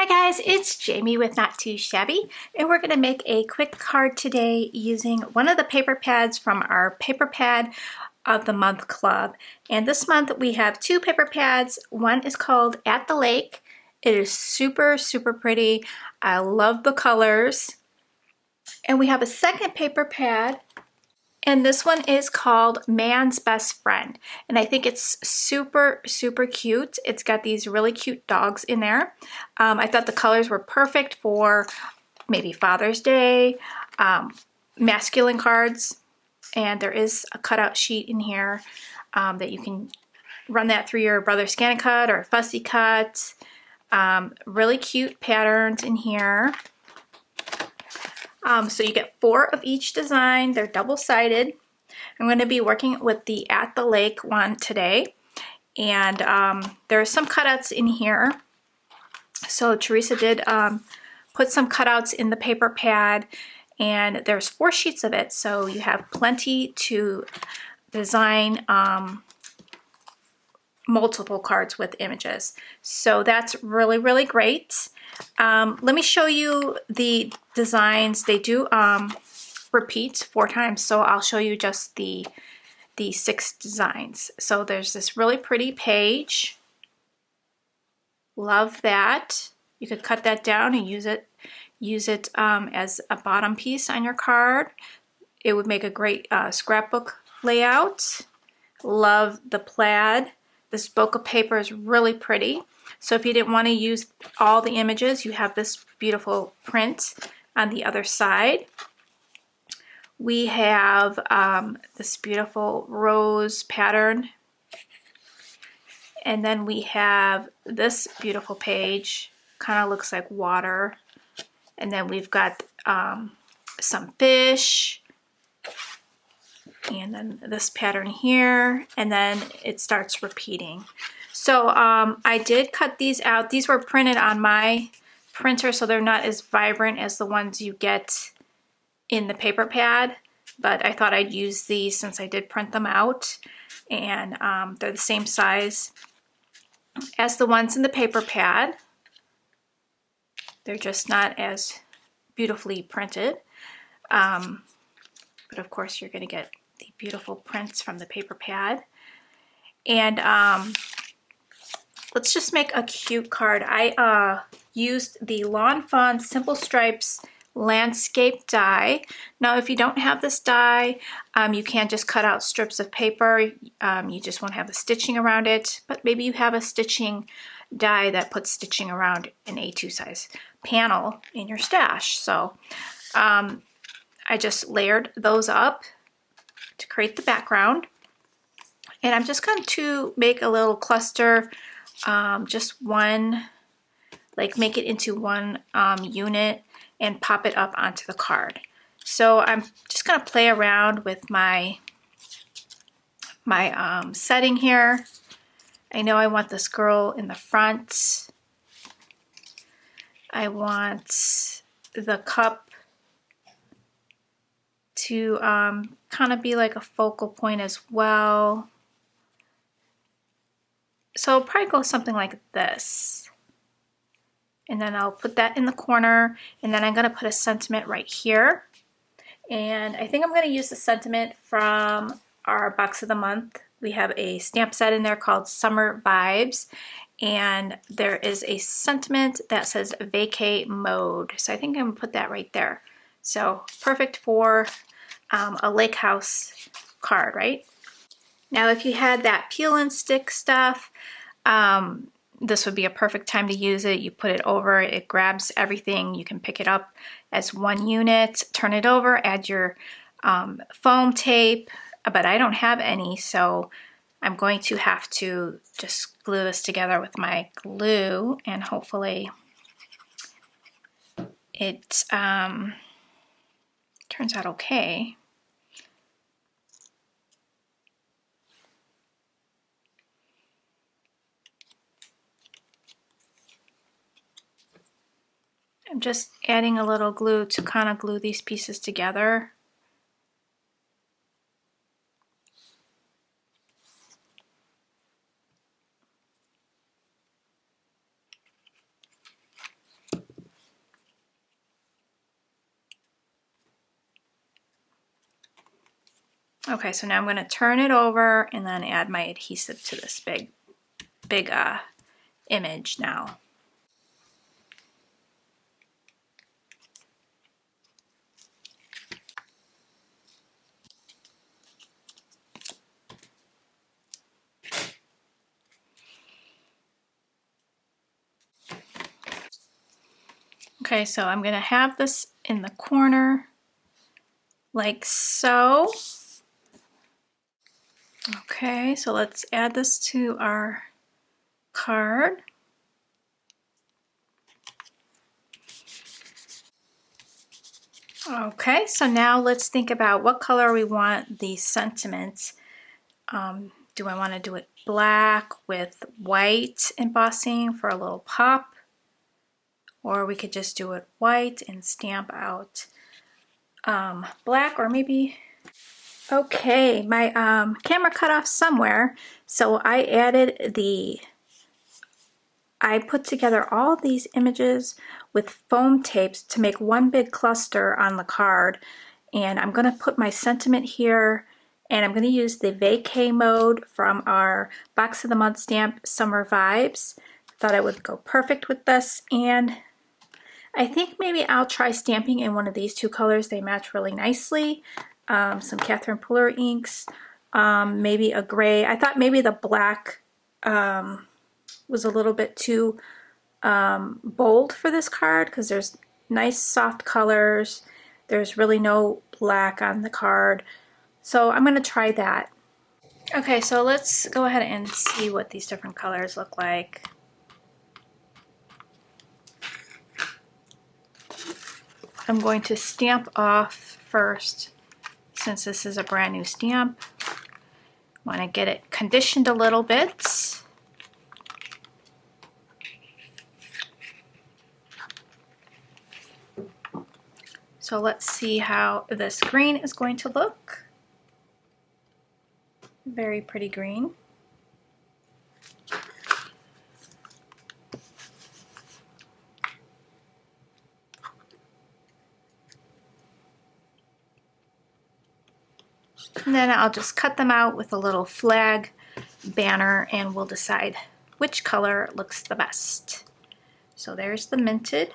Hi guys, it's Jamie with Not Too Shabby, and we're going to make a quick card today using one of the paper pads from our Paper Pad of the Month Club. And this month we have two paper pads. One is called At the Lake. It is super pretty. I love the colors. And we have a second paper pad, and this one is called Man's Best Friend. And I think it's super cute. It's got these really cute dogs in there. I thought the colors were perfect for maybe Father's Day, masculine cards. And there is a cutout sheet in here that you can run that through your brother ScanNCut or Fussy Cut. Really cute patterns in here. So you get 4 of each design. They're double-sided. I'm going to be working with the At the Lake one today. And there are some cutouts in here. So Teresa did put some cutouts in the paper pad. And there's 4 sheets of it. So you have plenty to design multiple cards with images. So that's really great. Let me show you the designs. They do repeat 4 times, so I'll show you just the 6 designs. So there's this really pretty page. Love that. You could cut that down and use it as a bottom piece on your card. It would make a great scrapbook layout. Love the plaid. This bokeh paper is really pretty. So if you didn't want to use all the images, you have this beautiful print on the other side. We have this beautiful rose pattern. And then we have this beautiful page. Kind of looks like water. And then we've got some fish. And then this pattern here, and then it starts repeating. So I did cut these out. These were printed on my printer, so they're not as vibrant as the ones you get in the paper pad, but I thought I'd use these since I did print them out, and they're the same size as the ones in the paper pad. They're just not as beautifully printed, but of course you're going to get the beautiful prints from the paper pad. And let's just make a cute card. I used the Lawn Fawn Simple Stripes landscape die. Now if you don't have this die, you can just cut out strips of paper. You just won't have the stitching around it, but maybe you have a stitching die that puts stitching around an A2 size panel in your stash. So I just layered those up to create the background. And I'm just going to make a little cluster, just one, like make it into one unit and pop it up onto the card. So I'm just going to play around with my setting here. I know I want this girl in the front. I want the cup to kind of be like a focal point as well. So I'll probably go something like this. And then I'll put that in the corner, and then I'm going to put a sentiment right here. And I think I'm going to use the sentiment from our box of the month. We have a stamp set in there called Summer Vibes, and there is a sentiment that says vacay mode. So I think I'm going to put that right there. So perfect for a lake house card, right? Now if you had that peel and stick stuff, this would be a perfect time to use it. You put it over, it grabs everything. You can pick it up as one unit, turn it over, add your foam tape, but I don't have any, so I'm going to have to just glue this together with my glue, and hopefully it turns out okay. I'm just adding a little glue to kind of glue these pieces together. Okay, so now I'm going to turn it over and then add my adhesive to this big image now. Okay, so I'm going to have this in the corner like so. Okay, so let's add this to our card. Okay, so now let's think about what color we want the sentiments. Do I want to do it black with white embossing for a little pop? Or we could just do it white and stamp out black, or maybe... Okay, my camera cut off somewhere, so I put together all these images with foam tapes to make one big cluster on the card. And I'm going to put my sentiment here, and I'm going to use the vacay mode from our Box of the Month stamp Summer Vibes. Thought it would go perfect with this, and I think maybe I'll try stamping in one of these two colors. They match really nicely. Some Catherine Puller inks, maybe a gray. I thought maybe the black was a little bit too bold for this card because there's nice soft colors. There's really no black on the card. So I'm going to try that. Okay, so let's go ahead and see what these different colors look like. I'm going to stamp off first since this is a brand new stamp. Want to get it conditioned a little bit. So let's see how this green is going to look. Very pretty green. And then I'll just cut them out with a little flag banner and we'll decide which color looks the best. So there's the minted.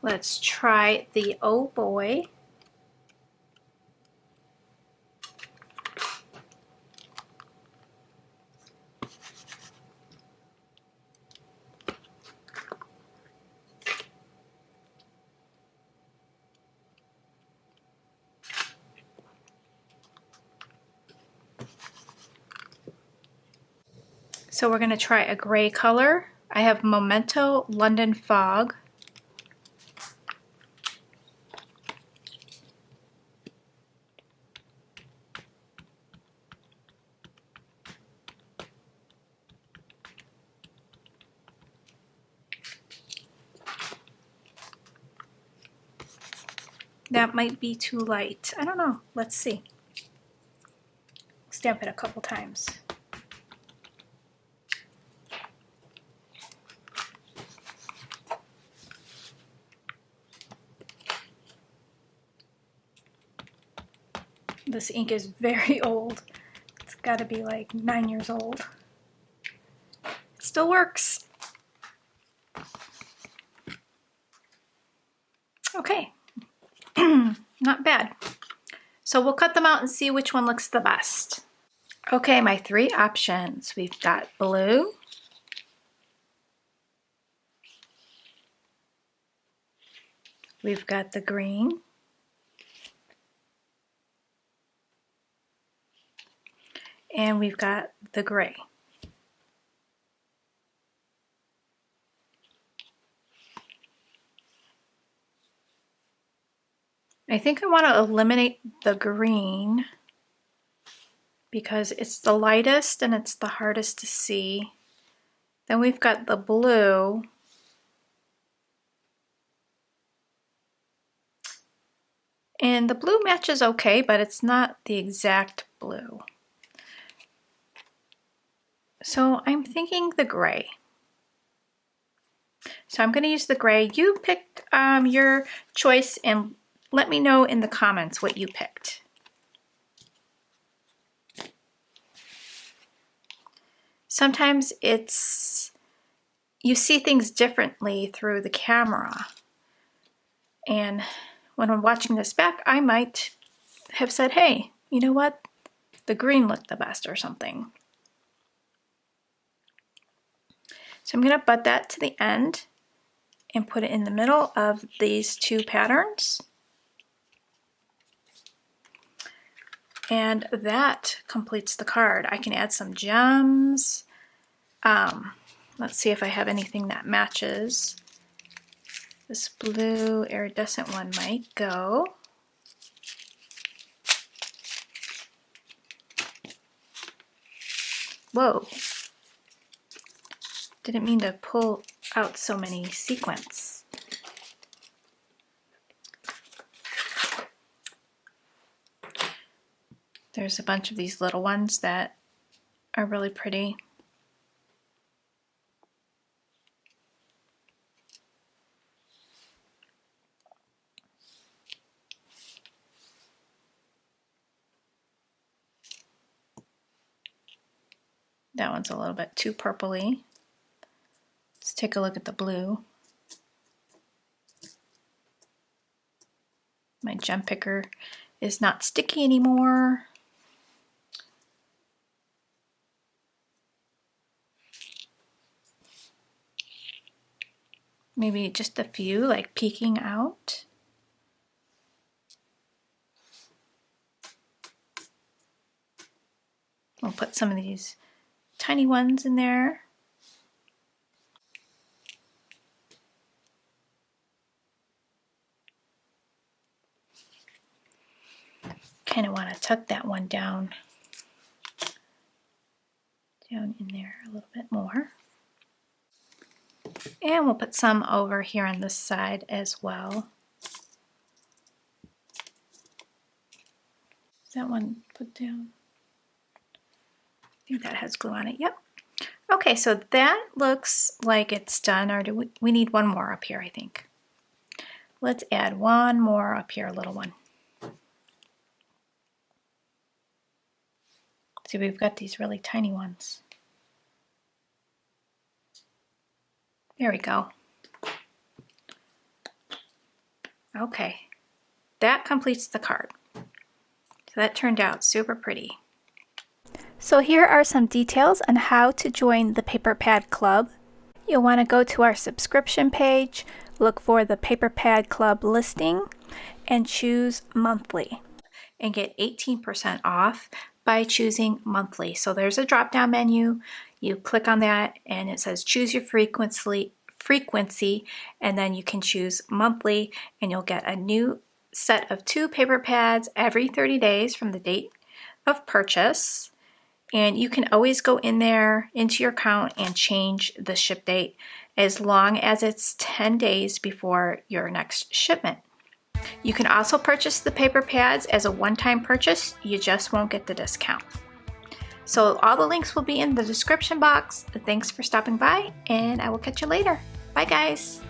Let's try the Oh Boy. So we're going to try a gray color. I have Memento London Fog. That might be too light. I don't know. Let's see. Stamp it a couple times. This ink is very old. It's got to be like 9 years old. It still works. Okay, not bad. So we'll cut them out and see which one looks the best. Okay, my three options. We've got blue, we've got the green, and we've got the gray. I think I want to eliminate the green because it's the lightest and it's the hardest to see. Then we've got the blue. And the blue matches okay, but it's not the exact blue. So I'm thinking the gray. So I'm going to use the gray. You picked your choice and let me know in the comments what you picked. Sometimes you see things differently through the camera. And when I'm watching this back, I might have said, hey, you know what? The green looked the best or something. So I'm going to butt that to the end and put it in the middle of these two patterns. And that completes the card. I can add some gems. Let's see if I have anything that matches. This blue iridescent one might go. Whoa. Didn't mean to pull out so many sequins. There's a bunch of these little ones that are really pretty. That one's a little bit too purpley. Let's take a look at the blue. My gem picker is not sticky anymore. Maybe just a few, like peeking out. We'll put some of these tiny ones in there. Kind of want to tuck that one down in there a little bit more. And we'll put some over here on this side as well. That one put down. I think that has glue on it. Yep. Okay, so that looks like it's done, or do we need one more up here, I think. Let's add one more up here, a little one. See, we've got these really tiny ones. There we go. Okay, that completes the card. So that turned out super pretty. So here are some details on how to join the Paper Pad Club. You'll want to go to our subscription page, look for the Paper Pad Club listing, and choose monthly. And get 18% off by choosing monthly. So there's a drop-down menu. You click on that and it says choose your frequency, and then you can choose monthly, and you'll get a new set of 2 paper pads every 30 days from the date of purchase. And you can always go in there into your account and change the ship date as long as it's 10 days before your next shipment. You can also purchase the paper pads as a one-time purchase. You just won't get the discount. So all the links will be in the description box. Thanks for stopping by, and I will catch you later. Bye guys.